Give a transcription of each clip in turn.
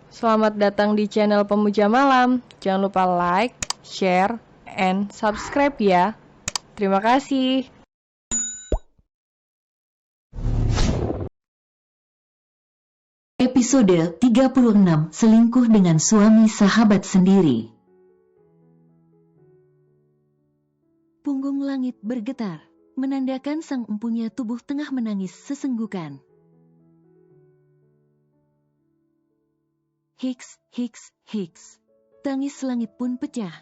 Selamat datang di channel Pemuja Malam. Jangan lupa like, share, and subscribe ya. Terima kasih. Episode 36, Selingkuh dengan Suami Sahabat Sendiri. Punggung langit bergetar, menandakan sang empunya tubuh tengah menangis sesenggukan. Hiks, hiks, hiks. Tangis langit pun pecah.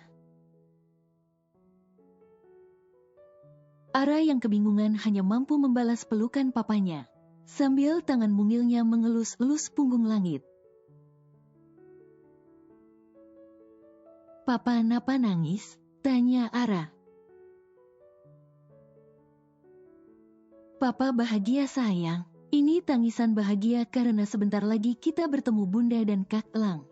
Ara yang kebingungan hanya mampu membalas pelukan papanya, sambil tangan mungilnya mengelus-elus punggung langit. "Papa napa nangis?" tanya Ara. "Papa bahagia sayang. Ini tangisan bahagia karena sebentar lagi kita bertemu Bunda dan Kak Elang."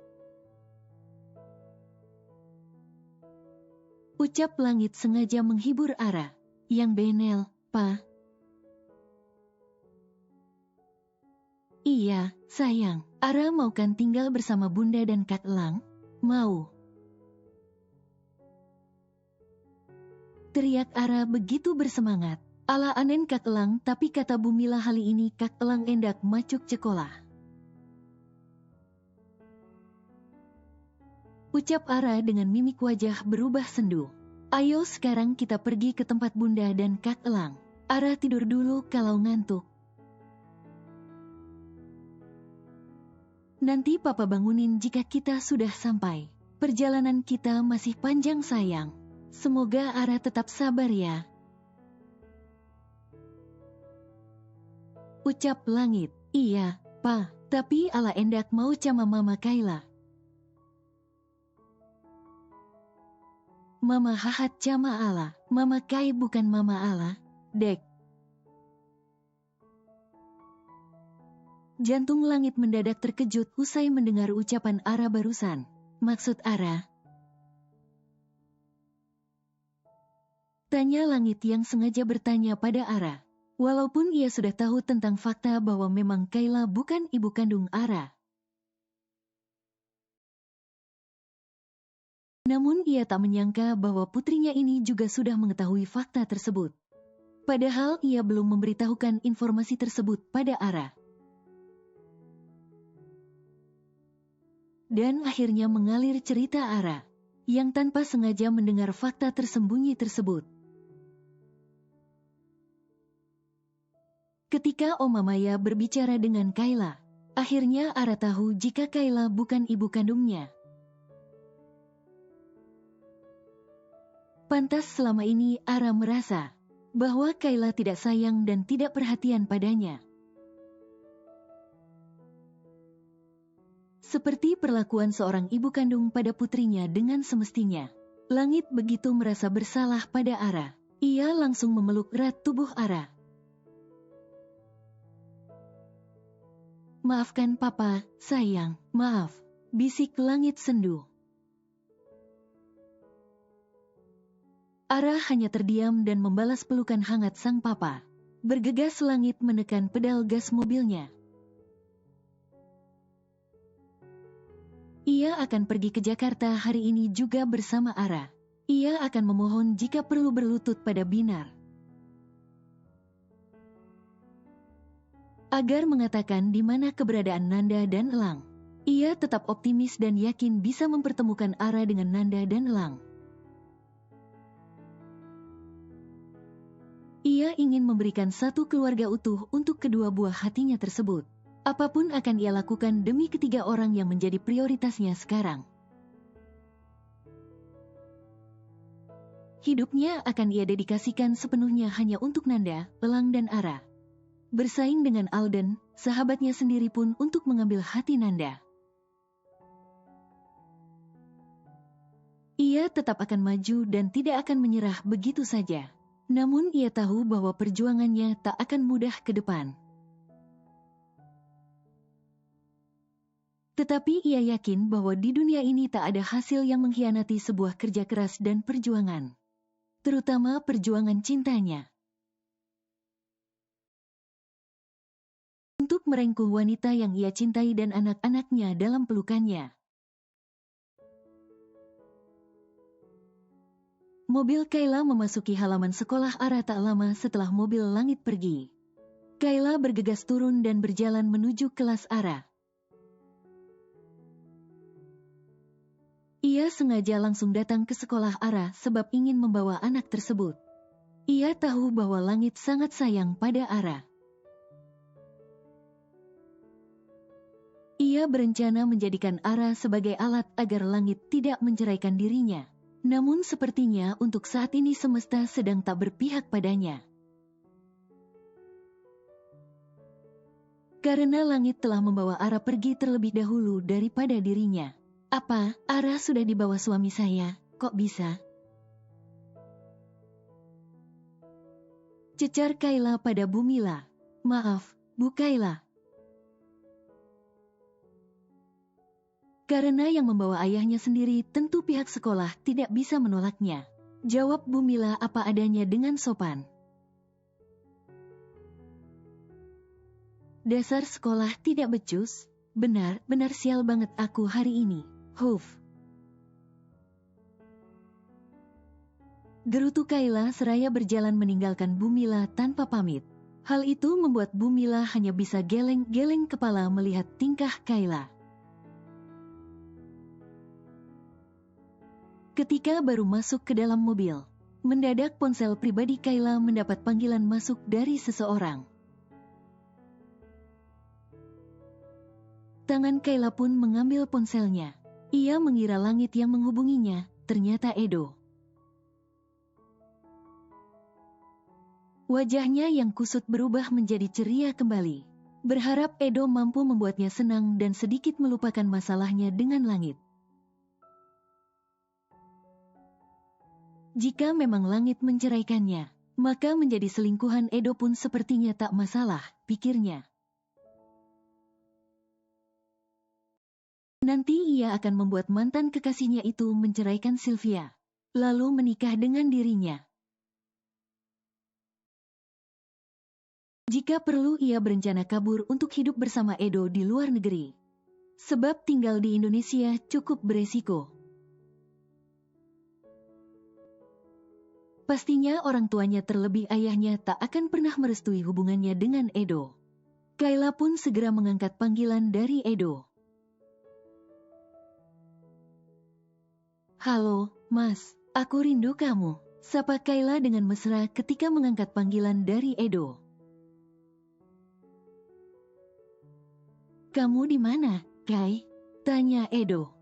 Ucap langit sengaja menghibur Ara. "Yang benel, Pa." "Iya, sayang. Ara mau kan tinggal bersama Bunda dan Kak Elang?" "Mau." Teriak Ara begitu bersemangat. "Ala anen Kak Elang, tapi kata Bumila hali ini Kak Elang endak macuk cekolah." Ucap Ara dengan mimik wajah berubah sendu. "Ayo sekarang kita pergi ke tempat Bunda dan Kak Elang. Ara tidur dulu kalau ngantuk. Nanti Papa bangunin jika kita sudah sampai. Perjalanan kita masih panjang sayang. Semoga Ara tetap sabar ya." Ucap langit. "Iya, Pa, tapi ala endak mau cama Mama Kaila." "Mama hahat cama ala, Mama Kai bukan Mama ala, Dek." Jantung langit mendadak terkejut usai mendengar ucapan Ara barusan. "Maksud Ara?" tanya langit yang sengaja bertanya pada Ara. Walaupun ia sudah tahu tentang fakta bahwa memang Kaila bukan ibu kandung Ara. Namun ia tak menyangka bahwa putrinya ini juga sudah mengetahui fakta tersebut. Padahal ia belum memberitahukan informasi tersebut pada Ara. Dan akhirnya mengalir cerita Ara, yang tanpa sengaja mendengar fakta tersembunyi tersebut. Ketika Oma Maya berbicara dengan Kaila, akhirnya Ara tahu jika Kaila bukan ibu kandungnya. Pantas selama ini Ara merasa bahwa Kaila tidak sayang dan tidak perhatian padanya. Seperti perlakuan seorang ibu kandung pada putrinya dengan semestinya. Langit begitu merasa bersalah pada Ara. Ia langsung memeluk erat tubuh Ara. "Maafkan Papa, sayang, maaf," bisik langit sendu. Ara hanya terdiam dan membalas pelukan hangat sang papa. Bergegas langit menekan pedal gas mobilnya. Ia akan pergi ke Jakarta hari ini juga bersama Ara. Ia akan memohon jika perlu berlutut pada Binar, agar mengatakan di mana keberadaan Nanda dan Elang. Ia tetap optimis dan yakin bisa mempertemukan Ara dengan Nanda dan Elang. Ia ingin memberikan satu keluarga utuh untuk kedua buah hatinya tersebut. Apapun akan ia lakukan demi ketiga orang yang menjadi prioritasnya sekarang. Hidupnya akan ia dedikasikan sepenuhnya hanya untuk Nanda, Elang dan Ara. Bersaing dengan Alden, sahabatnya sendiri pun untuk mengambil hati Nanda. Ia tetap akan maju dan tidak akan menyerah begitu saja. Namun ia tahu bahwa perjuangannya tak akan mudah ke depan. Tetapi ia yakin bahwa di dunia ini tak ada hasil yang mengkhianati sebuah kerja keras dan perjuangan. Terutama perjuangan cintanya. untuk merengkuh wanita yang ia cintai dan anak-anaknya dalam pelukannya. Mobil Kayla memasuki halaman sekolah Ara tak lama setelah mobil langit pergi. Kayla bergegas turun dan berjalan menuju kelas Ara. Ia sengaja langsung datang ke sekolah Ara sebab ingin membawa anak tersebut. Ia tahu bahwa langit sangat sayang pada Ara. Ia berencana menjadikan Ara sebagai alat agar langit tidak menceraikan dirinya. Namun sepertinya untuk saat ini semesta sedang tak berpihak padanya. Karena langit telah membawa Ara pergi terlebih dahulu daripada dirinya. Apa, Ara sudah dibawa suami saya? Kok bisa? Cecar Kayla pada Bu Mila. Maaf, Bu Kayla. Karena yang membawa ayahnya sendiri, tentu pihak sekolah tidak bisa menolaknya. Jawab Bu Mila apa adanya dengan sopan. Dasar sekolah tidak becus, benar-benar sial banget aku hari ini. Huf. Gerutu Kayla seraya berjalan meninggalkan Bu Mila tanpa pamit. Hal itu membuat Bu Mila hanya bisa geleng-geleng kepala melihat tingkah Kayla. Ketika baru masuk ke dalam mobil, mendadak ponsel pribadi Kayla mendapat panggilan masuk dari seseorang. Tangan Kayla pun mengambil ponselnya. Ia mengira langit yang menghubunginya, ternyata Edo. Wajahnya yang kusut berubah menjadi ceria kembali. Berharap Edo mampu membuatnya senang dan sedikit melupakan masalahnya dengan langit. Jika memang langit menceraikannya, maka menjadi selingkuhan Edo pun sepertinya tak masalah, pikirnya. Nanti ia akan membuat mantan kekasihnya itu menceraikan Sylvia, lalu menikah dengan dirinya. Jika perlu ia berencana kabur untuk hidup bersama Edo di luar negeri. Sebab tinggal di Indonesia cukup beresiko. Pastinya orang tuanya terlebih ayahnya tak akan pernah merestui hubungannya dengan Edo. Kayla pun segera mengangkat panggilan dari Edo. Halo, Mas, aku rindu kamu, sapa Kayla dengan mesra ketika mengangkat panggilan dari Edo. Kamu di mana, Kay? Tanya Edo.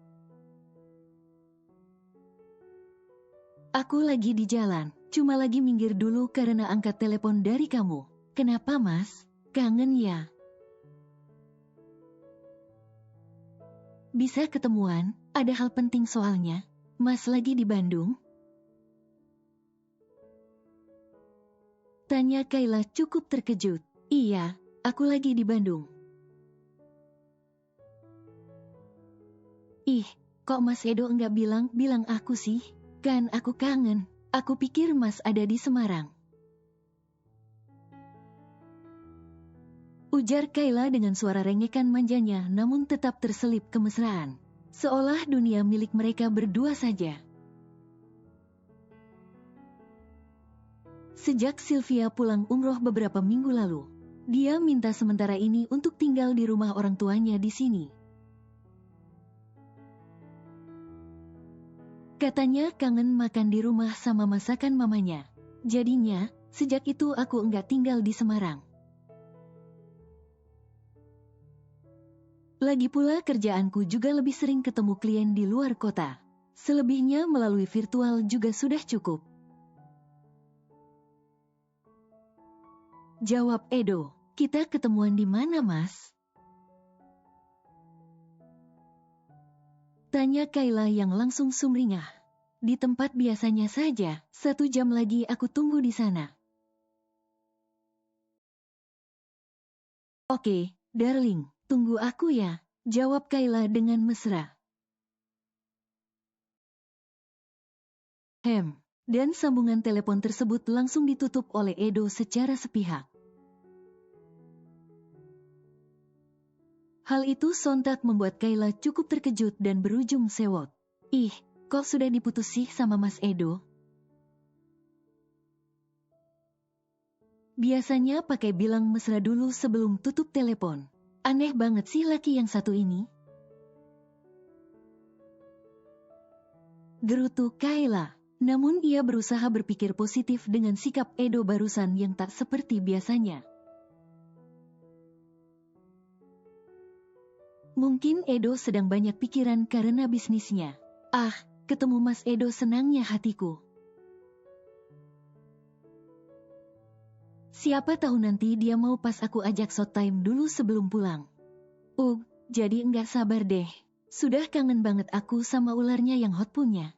Aku lagi di jalan, cuma lagi minggir dulu karena angkat telepon dari kamu. Kenapa, Mas? Kangen ya? Bisa ketemuan, ada hal penting soalnya. Mas lagi di Bandung? Tanya Kayla cukup terkejut. Iya, aku lagi di Bandung. Ih, kok Mas Edo enggak bilang aku sih? Kan aku kangen, aku pikir Mas ada di Semarang. Ujar Kayla dengan suara rengekan manjanya namun tetap terselip kemesraan. Seolah dunia milik mereka berdua saja. Sejak Sylvia pulang umroh beberapa minggu lalu, dia minta sementara ini untuk tinggal di rumah orang tuanya di sini. Katanya kangen makan di rumah sama masakan mamanya. Jadinya, sejak itu aku enggak tinggal di Semarang. Lagi pula kerjaanku juga lebih sering ketemu klien di luar kota. Selebihnya melalui virtual juga sudah cukup. Jawab Edo, kita ketemuan di mana, Mas? Tanya Kayla yang langsung sumringah. Di tempat biasanya saja, 1 jam lagi aku tunggu di sana. Oke, darling, tunggu aku ya, jawab Kayla dengan mesra. Dan sambungan telepon tersebut langsung ditutup oleh Edo secara sepihak. Hal itu sontak membuat Kayla cukup terkejut dan berujung sewot. Ih, kok sudah diputus sih sama Mas Edo? Biasanya pakai bilang mesra dulu sebelum tutup telepon. Aneh banget sih laki yang satu ini. Gerutu Kayla. Namun ia berusaha berpikir positif dengan sikap Edo barusan yang tak seperti biasanya. Mungkin Edo sedang banyak pikiran karena bisnisnya. Ah, ketemu Mas Edo senangnya hatiku. Siapa tahu nanti dia mau pas aku ajak shot time dulu sebelum pulang. Jadi enggak sabar deh. Sudah kangen banget aku sama ularnya yang hot punya.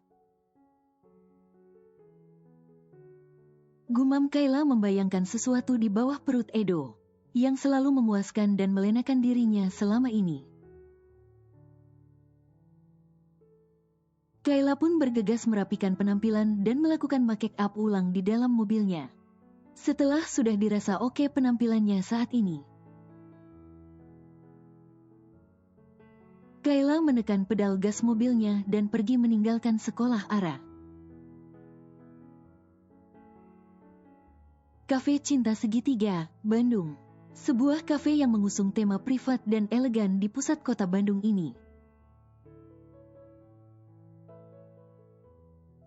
Gumam Kayla membayangkan sesuatu di bawah perut Edo, yang selalu memuaskan dan melenakan dirinya selama ini. Kayla pun bergegas merapikan penampilan dan melakukan make up ulang di dalam mobilnya. Setelah sudah dirasa oke penampilannya saat ini, Kayla menekan pedal gas mobilnya dan pergi meninggalkan sekolah Ara. Cafe Cinta Segitiga, Bandung. Sebuah kafe yang mengusung tema privat dan elegan di pusat kota Bandung ini.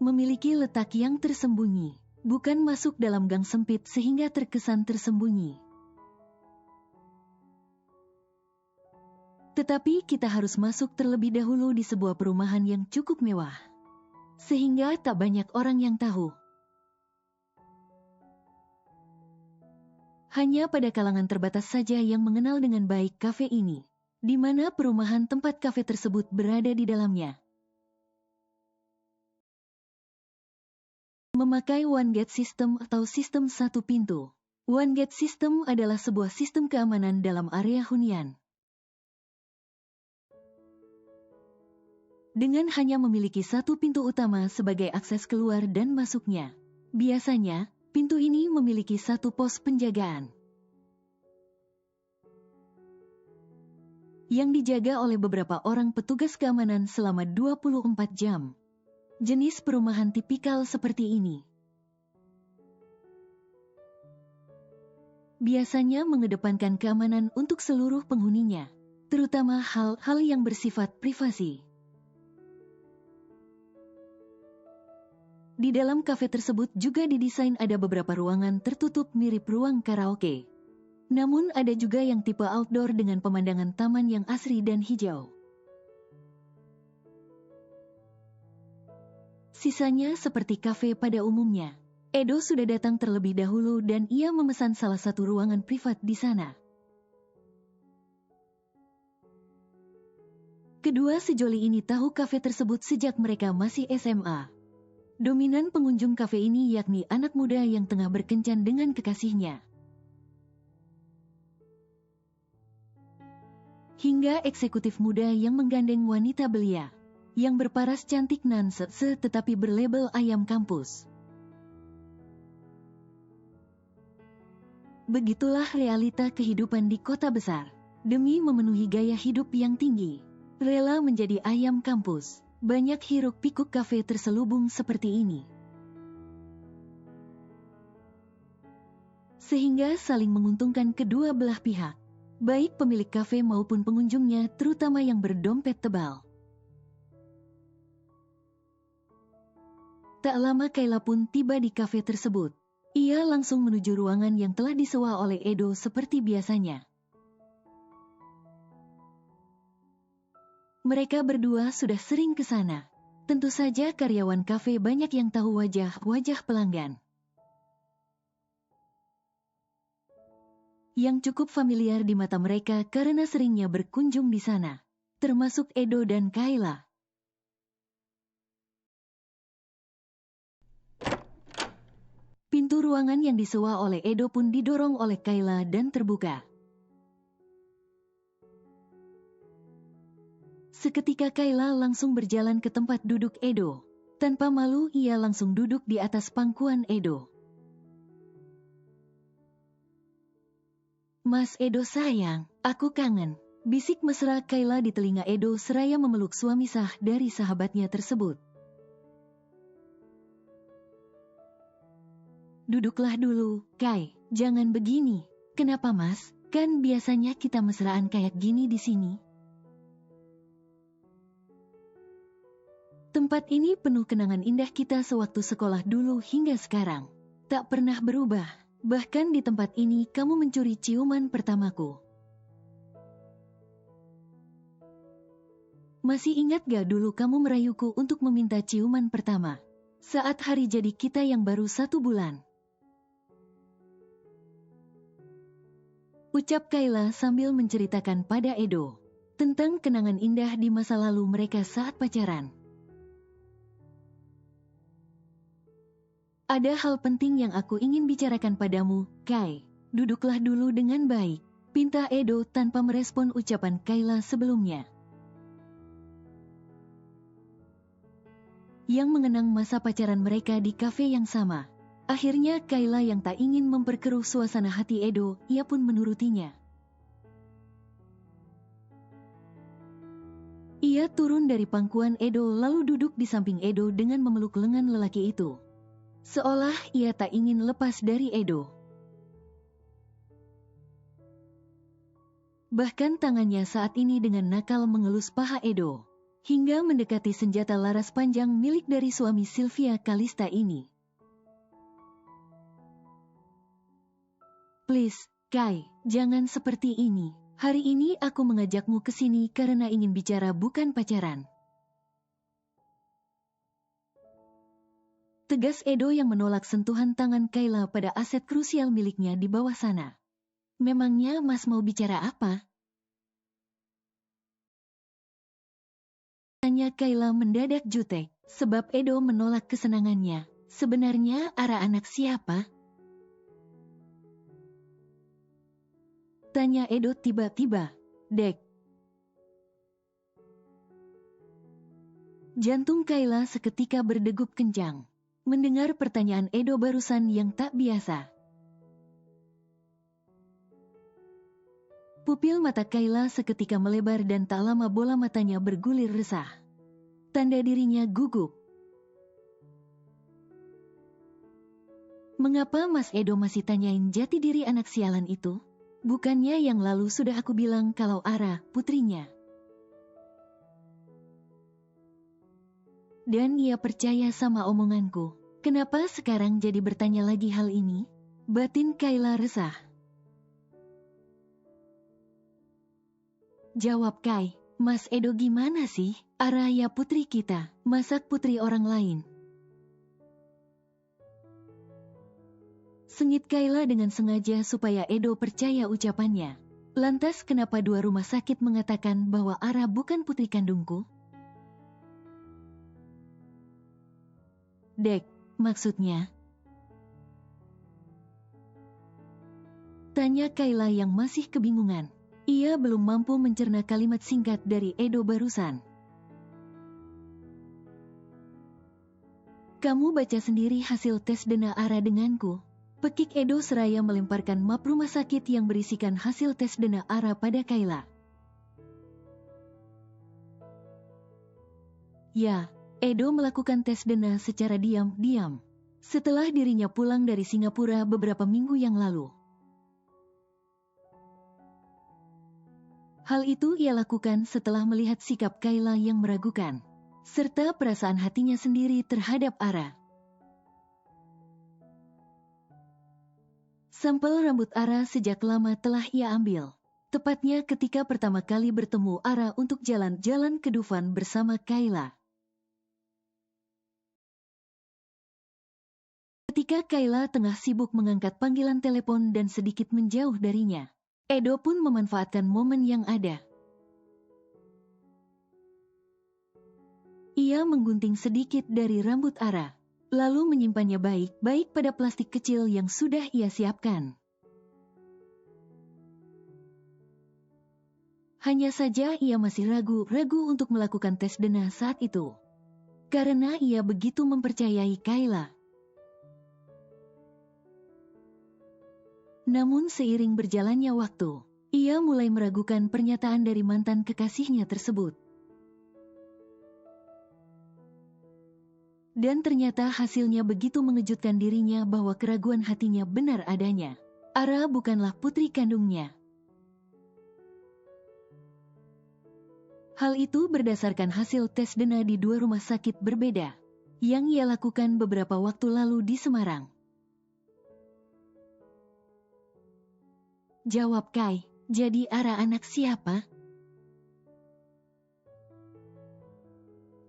Memiliki letak yang tersembunyi, bukan masuk dalam gang sempit sehingga terkesan tersembunyi. Tetapi kita harus masuk terlebih dahulu di sebuah perumahan yang cukup mewah, sehingga tak banyak orang yang tahu. Hanya pada kalangan terbatas saja yang mengenal dengan baik kafe ini, di mana perumahan tempat kafe tersebut berada di dalamnya. Memakai One Gate System atau sistem satu pintu. One Gate System adalah sebuah sistem keamanan dalam area hunian. Dengan hanya memiliki satu pintu utama sebagai akses keluar dan masuknya. Biasanya, pintu ini memiliki satu pos penjagaan yang dijaga oleh beberapa orang petugas keamanan selama 24 jam. Jenis perumahan tipikal seperti ini biasanya mengedepankan keamanan untuk seluruh penghuninya, terutama hal-hal yang bersifat privasi. Di dalam kafe tersebut juga didesain ada beberapa ruangan tertutup mirip ruang karaoke. Namun ada juga yang tipe outdoor dengan pemandangan taman yang asri dan hijau. Sisanya seperti kafe pada umumnya. Edo sudah datang terlebih dahulu dan ia memesan salah satu ruangan privat di sana. Kedua sejoli ini tahu kafe tersebut sejak mereka masih SMA. Dominan pengunjung kafe ini yakni anak muda yang tengah berkencan dengan kekasihnya. Hingga eksekutif muda yang menggandeng wanita belia, yang berparas cantik nan tetapi berlabel ayam kampus. Begitulah realita kehidupan di kota besar. Demi memenuhi gaya hidup yang tinggi, rela menjadi ayam kampus. Banyak hiruk pikuk kafe terselubung seperti ini. Sehingga saling menguntungkan kedua belah pihak. Baik pemilik kafe maupun pengunjungnya, terutama yang berdompet tebal. Tak lama Kayla pun tiba di kafe tersebut. Ia langsung menuju ruangan yang telah disewa oleh Edo seperti biasanya. Mereka berdua sudah sering ke sana. Tentu saja karyawan kafe banyak yang tahu wajah-wajah pelanggan. Yang cukup familiar di mata mereka karena seringnya berkunjung di sana. Termasuk Edo dan Kayla. Pintu ruangan yang disewa oleh Edo pun didorong oleh Kayla dan terbuka. Seketika Kayla langsung berjalan ke tempat duduk Edo. Tanpa malu ia langsung duduk di atas pangkuan Edo. Mas Edo sayang, aku kangen. Bisik mesra Kayla di telinga Edo seraya memeluk suami sah dari sahabatnya tersebut. Duduklah dulu, Kai. Jangan begini. Kenapa, Mas? Kan biasanya kita mesraan kayak gini di sini. Tempat ini penuh kenangan indah kita sewaktu sekolah dulu hingga sekarang. Tak pernah berubah. Bahkan di tempat ini kamu mencuri ciuman pertamaku. Masih ingat gak dulu kamu merayuku untuk meminta ciuman pertama? Saat hari jadi kita yang baru 1 bulan. Ucap Kayla sambil menceritakan pada Edo tentang kenangan indah di masa lalu mereka saat pacaran. Ada hal penting yang aku ingin bicarakan padamu, Kai. Duduklah dulu dengan baik, pinta Edo tanpa merespon ucapan Kayla sebelumnya. Yang mengenang masa pacaran mereka di kafe yang sama. Akhirnya Kayla yang tak ingin memperkeruh suasana hati Edo, ia pun menurutinya. Ia turun dari pangkuan Edo lalu duduk di samping Edo dengan memeluk lengan lelaki itu. Seolah ia tak ingin lepas dari Edo. Bahkan tangannya saat ini dengan nakal mengelus paha Edo, hingga mendekati senjata laras panjang milik dari suami Sylvia Kalista ini. Please, Kai, jangan seperti ini. Hari ini aku mengajakmu ke sini karena ingin bicara bukan pacaran. Tegas Edo yang menolak sentuhan tangan Kayla pada aset krusial miliknya di bawah sana. Memangnya Mas mau bicara apa? Tanya Kayla mendadak jutek, sebab Edo menolak kesenangannya. Sebenarnya Ara anak siapa? Tanya Edo tiba-tiba. Dek. Jantung Kayla seketika berdegup kencang. Mendengar pertanyaan Edo barusan yang tak biasa. Pupil mata Kayla seketika melebar dan tak lama bola matanya bergulir resah. Tanda dirinya gugup. Mengapa Mas Edo masih tanyain jati diri anak sialan itu? Bukannya yang lalu sudah aku bilang kalau Ara, putrinya. Dan ia percaya sama omonganku. Kenapa sekarang jadi bertanya lagi hal ini? Batin Kayla resah. Jawab Kai, Mas Edo gimana sih? Ara ya putri kita, masak putri orang lain. Sengit Kayla dengan sengaja supaya Edo percaya ucapannya. Lantas kenapa 2 rumah sakit mengatakan bahwa Ara bukan putri kandungku? Dek, maksudnya? Tanya Kayla yang masih kebingungan. Ia belum mampu mencerna kalimat singkat dari Edo barusan. Kamu baca sendiri hasil tes DNA Ara denganku. Pekik Edo seraya melemparkan map rumah sakit yang berisikan hasil tes DNA Ara pada Kayla. Ya, Edo melakukan tes DNA secara diam-diam. Setelah dirinya pulang dari Singapura beberapa minggu yang lalu. Hal itu ia lakukan setelah melihat sikap Kayla yang meragukan, serta perasaan hatinya sendiri terhadap Ara. Sampel rambut Ara sejak lama telah ia ambil. Tepatnya ketika pertama kali bertemu Ara untuk jalan-jalan ke Dufan bersama Kayla. Ketika Kayla tengah sibuk mengangkat panggilan telepon dan sedikit menjauh darinya, Edo pun memanfaatkan momen yang ada. Ia menggunting sedikit dari rambut Ara, lalu menyimpannya baik-baik pada plastik kecil yang sudah ia siapkan. Hanya saja ia masih ragu-ragu untuk melakukan tes DNA saat itu. Karena ia begitu mempercayai Kayla. Namun seiring berjalannya waktu, Ia mulai meragukan pernyataan dari mantan kekasihnya tersebut. Dan ternyata hasilnya begitu mengejutkan dirinya bahwa keraguan hatinya benar adanya. Ara bukanlah putri kandungnya. Hal itu berdasarkan hasil tes DNA di 2 rumah sakit berbeda yang ia lakukan beberapa waktu lalu di Semarang. Jawab Kai, jadi Ara anak siapa?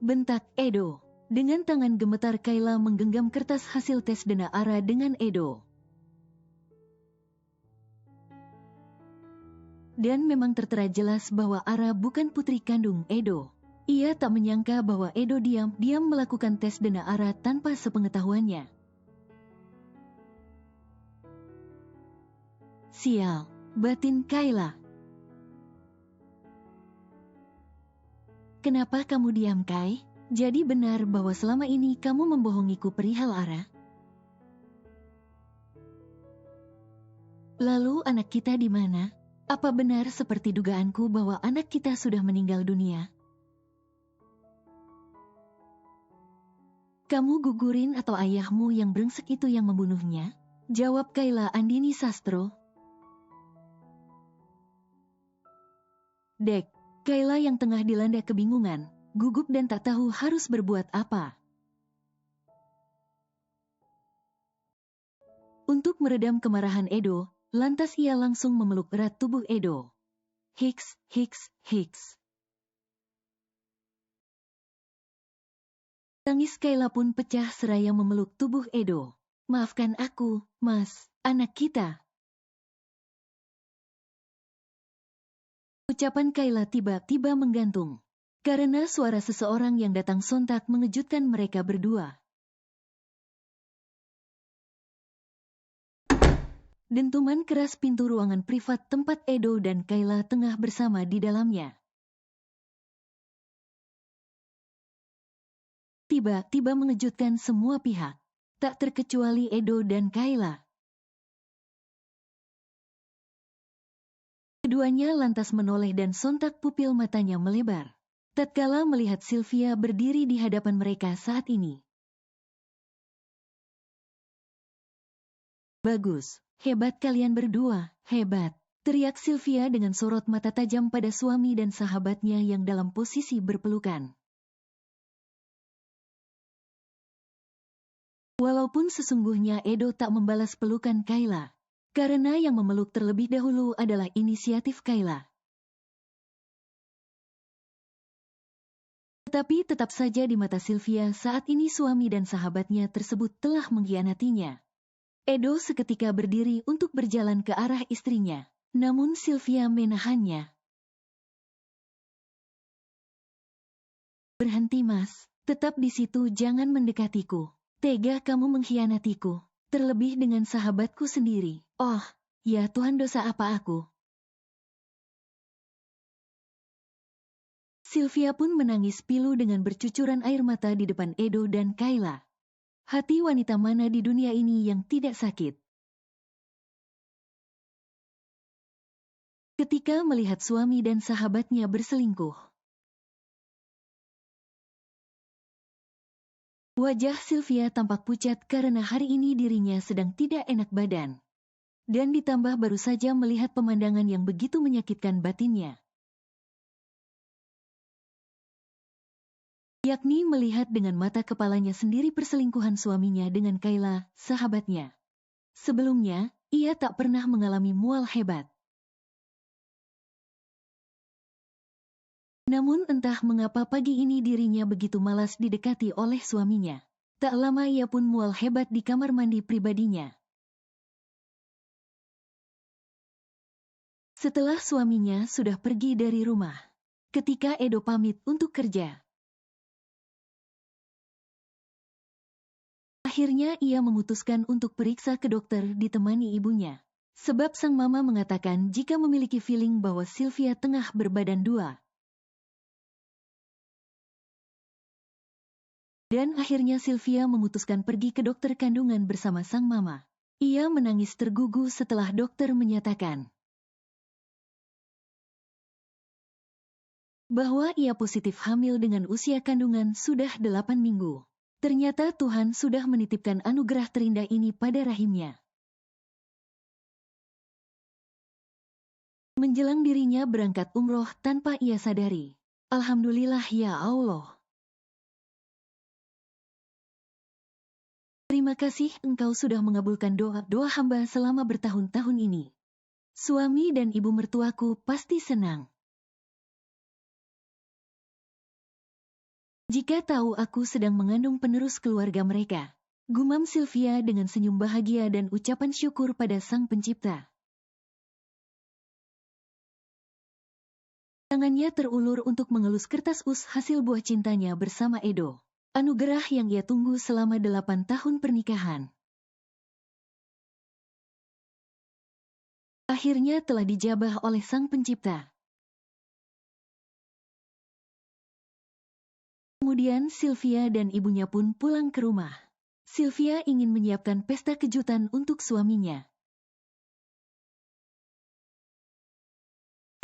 Bentak Edo. Dengan tangan gemetar Kayla menggenggam kertas hasil tes DNA Ara dengan Edo. Dan memang tertera jelas bahwa Ara bukan putri kandung Edo. Ia tak menyangka bahwa Edo diam-diam melakukan tes DNA Ara tanpa sepengetahuannya. Sial, batin Kayla. Kenapa kamu diam, Kai? Jadi benar bahwa selama ini kamu membohongiku perihal Ara? Lalu anak kita di mana? Apa benar seperti dugaanku bahwa anak kita sudah meninggal dunia? Kamu gugurin atau ayahmu yang brengsek itu yang membunuhnya? Jawab Kayla Andini Sastro. Dek, Kayla yang tengah dilanda kebingungan, gugup dan tak tahu harus berbuat apa. Untuk meredam kemarahan Edo, lantas ia langsung memeluk erat tubuh Edo. Hiks, hiks, hiks. Tangis Kayla pun pecah seraya memeluk tubuh Edo. Maafkan aku, Mas, anak kita. Ucapan Kayla tiba-tiba menggantung. Karena suara seseorang yang datang sontak mengejutkan mereka berdua. Dentuman keras pintu ruangan privat tempat Edo dan Kayla tengah bersama di dalamnya. Tiba-tiba mengejutkan semua pihak. Tak terkecuali Edo dan Kayla. Keduanya lantas menoleh dan sontak pupil matanya melebar. Tatkala melihat Sylvia berdiri di hadapan mereka saat ini. Bagus, hebat kalian berdua, hebat. Teriak Sylvia dengan sorot mata tajam pada suami dan sahabatnya yang dalam posisi berpelukan. Walaupun sesungguhnya Edo tak membalas pelukan Kayla. Karena yang memeluk terlebih dahulu adalah inisiatif Kayla. Tetapi tetap saja di mata Sylvia saat ini suami dan sahabatnya tersebut telah mengkhianatinya. Edo seketika berdiri untuk berjalan ke arah istrinya. Namun Sylvia menahannya. Berhenti Mas, tetap di situ jangan mendekatiku. Tega kamu mengkhianatiku, terlebih dengan sahabatku sendiri. Oh, ya Tuhan dosa apa aku? Sylvia pun menangis pilu dengan bercucuran air mata di depan Edo dan Kayla. Hati wanita mana di dunia ini yang tidak sakit? Ketika melihat suami dan sahabatnya berselingkuh. Wajah Sylvia tampak pucat karena hari ini dirinya sedang tidak enak badan. Dan ditambah baru saja melihat pemandangan yang begitu menyakitkan batinnya. Yakni melihat dengan mata kepalanya sendiri perselingkuhan suaminya dengan Kayla, sahabatnya. Sebelumnya, ia tak pernah mengalami mual hebat. Namun entah mengapa pagi ini dirinya begitu malas didekati oleh suaminya. Tak lama ia pun mual hebat di kamar mandi pribadinya. Setelah suaminya sudah pergi dari rumah. Ketika Edo pamit untuk kerja. Akhirnya ia memutuskan untuk periksa ke dokter ditemani ibunya. Sebab sang mama mengatakan jika memiliki feeling bahwa Sylvia tengah berbadan dua. Dan akhirnya Sylvia memutuskan pergi ke dokter kandungan bersama sang mama. Ia menangis tergugu setelah dokter menyatakan bahwa ia positif hamil dengan usia kandungan sudah 8 minggu. Ternyata Tuhan sudah menitipkan anugerah terindah ini pada rahimnya. Menjelang dirinya berangkat umroh tanpa ia sadari. Alhamdulillah ya Allah. Terima kasih Engkau sudah mengabulkan doa-doa hamba selama bertahun-tahun ini. Suami dan ibu mertuaku pasti senang. Jika tahu aku sedang mengandung penerus keluarga mereka, gumam Sylvia dengan senyum bahagia dan ucapan syukur pada Sang Pencipta. Tangannya terulur untuk mengelus kertas hasil buah cintanya bersama Edo. Anugerah yang ia tunggu selama 8 tahun pernikahan. Akhirnya telah dijabah oleh Sang Pencipta. Kemudian Sylvia dan ibunya pun pulang ke rumah. Sylvia ingin menyiapkan pesta kejutan untuk suaminya.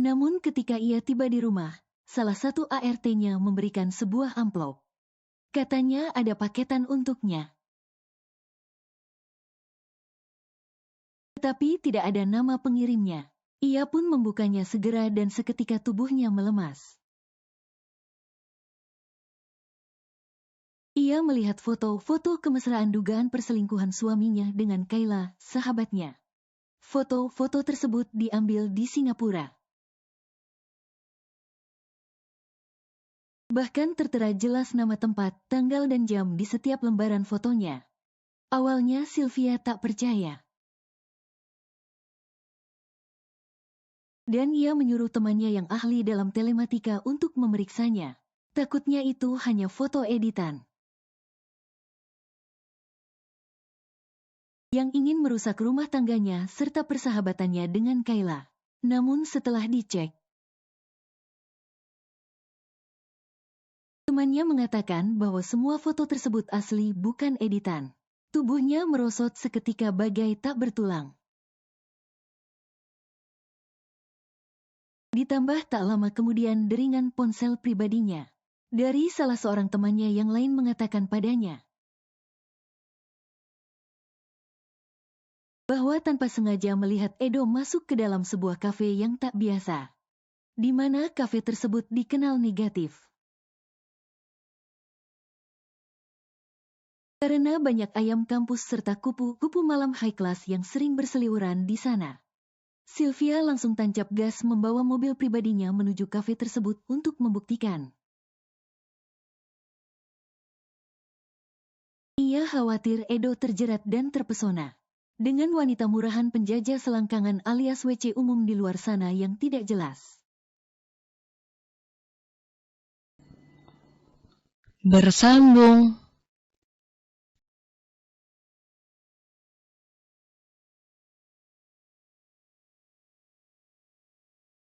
Namun ketika ia tiba di rumah, salah satu ART-nya memberikan sebuah amplop. Katanya ada paketan untuknya. Tetapi tidak ada nama pengirimnya. Ia pun membukanya segera dan seketika tubuhnya melemas. Ia melihat foto-foto kemesraan dugaan perselingkuhan suaminya dengan Kayla, sahabatnya. Foto-foto tersebut diambil di Singapura. Bahkan tertera jelas nama tempat, tanggal dan jam di setiap lembaran fotonya. Awalnya Sylvia tak percaya. Dan ia menyuruh temannya yang ahli dalam telematika untuk memeriksanya. Takutnya itu hanya foto editan. Yang ingin merusak rumah tangganya serta persahabatannya dengan Kayla. Namun setelah dicek, temannya mengatakan bahwa semua foto tersebut asli bukan editan. Tubuhnya merosot seketika bagai tak bertulang. Ditambah tak lama kemudian deringan ponsel pribadinya. Dari salah seorang temannya yang lain mengatakan padanya bahwa tanpa sengaja melihat Edo masuk ke dalam sebuah kafe yang tak biasa, di mana kafe tersebut dikenal negatif. Karena banyak ayam kampus serta kupu-kupu malam high class yang sering berseliweran di sana. Sylvia langsung tancap gas membawa mobil pribadinya menuju kafe tersebut untuk membuktikan. Ia khawatir Edo terjerat dan terpesona dengan wanita murahan penjajah selangkangan alias WC umum di luar sana yang tidak jelas. Bersambung.